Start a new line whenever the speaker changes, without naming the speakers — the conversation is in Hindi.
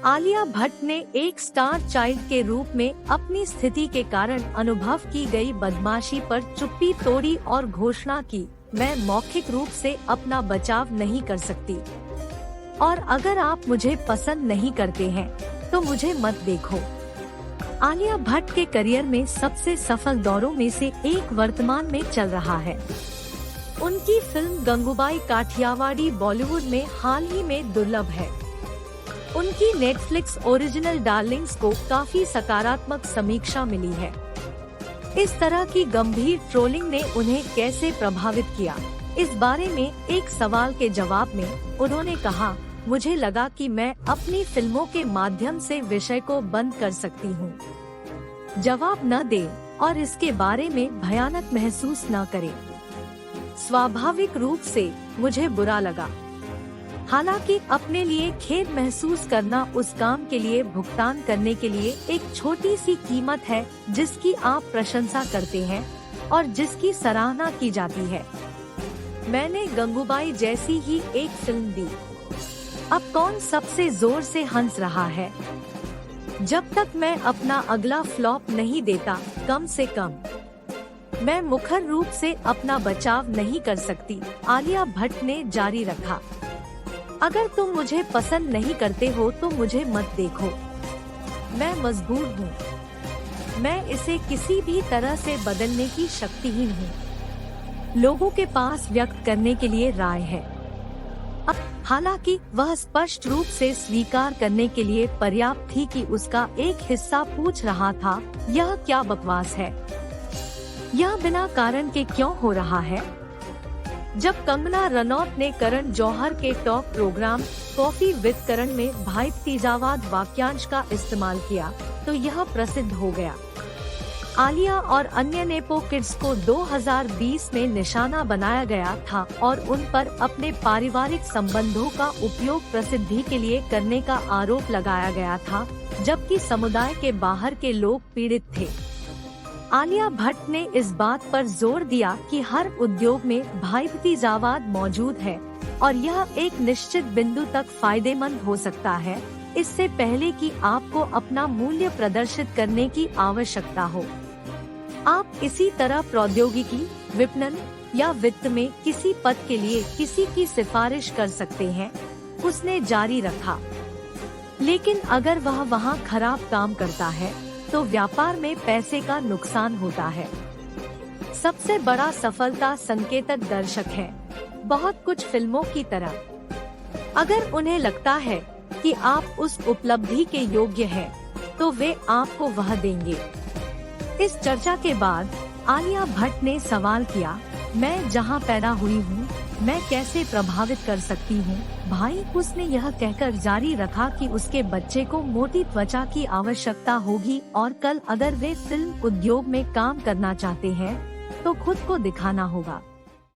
आलिया भट्ट ने एक स्टार चाइल्ड के रूप में अपनी स्थिति के कारण अनुभव की गई बदमाशी पर चुप्पी तोड़ी और घोषणा की, मैं मौखिक रूप से अपना बचाव नहीं कर सकती और अगर आप मुझे पसंद नहीं करते हैं तो मुझे मत देखो। आलिया भट्ट के करियर में सबसे सफल दौरों में से एक वर्तमान में चल रहा है। उनकी फिल्म गंगूबाई काठियावाड़ी बॉलीवुड में हाल ही में दुर्लभ है। उनकी नेटफ्लिक्स ओरिजिनल डार्लिंग्स को काफी सकारात्मक समीक्षा मिली है। इस तरह की गंभीर ट्रोलिंग ने उन्हें कैसे प्रभावित किया, इस बारे में एक सवाल के जवाब में उन्होंने कहा, मुझे लगा कि मैं अपनी फिल्मों के माध्यम से विषय को बंद कर सकती हूँ। जवाब न दे और इसके बारे में भयानक महसूस न करे। स्वाभाविक रूप से मुझे बुरा लगा। हालांकि अपने लिए खेद महसूस करना उस काम के लिए भुगतान करने के लिए एक छोटी सी कीमत है जिसकी आप प्रशंसा करते हैं और जिसकी सराहना की जाती है। मैंने गंगूबाई जैसी ही एक फिल्म दी। अब कौन सबसे जोर से हंस रहा है? जब तक मैं अपना अगला फ्लॉप नहीं देता, कम से कम मैं मुखर रूप से अपना बचाव नहीं कर सकती, आलिया भट्ट ने जारी रखा। अगर तुम मुझे पसंद नहीं करते हो तो मुझे मत देखो। मैं मजबूर हूँ। मैं इसे किसी भी तरह से बदलने की शक्तिहीन हूँ। लोगों के पास व्यक्त करने के लिए राय है। हालांकि वह स्पष्ट रूप से स्वीकार करने के लिए पर्याप्त थी कि उसका एक हिस्सा पूछ रहा था, यह क्या बकवास है? यह बिना कारण के क्यों हो रहा है? जब कंगना रनौत ने करण जौहर के टॉक प्रोग्राम कॉफी विद करण में भाई तीजावाद वाक्यांश का इस्तेमाल किया तो यह प्रसिद्ध हो गया। आलिया और अन्य नेपो किड्स को 2020 में निशाना बनाया गया था और उन पर अपने पारिवारिक संबंधों का उपयोग प्रसिद्धि के लिए करने का आरोप लगाया गया था, जबकि समुदाय के बाहर के लोग पीड़ित थे। आलिया भट्ट ने इस बात पर जोर दिया कि हर उद्योग में भाई भतीजावाद मौजूद है और यह एक निश्चित बिंदु तक फायदेमंद हो सकता है, इससे पहले कि आपको अपना मूल्य प्रदर्शित करने की आवश्यकता हो। आप इसी तरह प्रौद्योगिकी, विपणन या वित्त में किसी पद के लिए किसी की सिफारिश कर सकते हैं, उसने जारी रखा। लेकिन अगर वह वहाँ खराब काम करता है तो व्यापार में पैसे का नुकसान होता है। सबसे बड़ा सफलता संकेतक दर्शक है, बहुत कुछ फिल्मों की तरह। अगर उन्हें लगता है कि आप उस उपलब्धि के योग्य हैं, तो वे आपको वह देंगे। इस चर्चा के बाद आलिया भट्ट ने सवाल किया, मैं जहां पैदा हुई हूं, मैं कैसे प्रभावित कर सकती हूं? भाई, उसने यह कहकर जारी रखा कि उसके बच्चे को मोटी त्वचा की आवश्यकता होगी और कल अगर वे फिल्म उद्योग में काम करना चाहते हैं तो खुद को दिखाना होगा।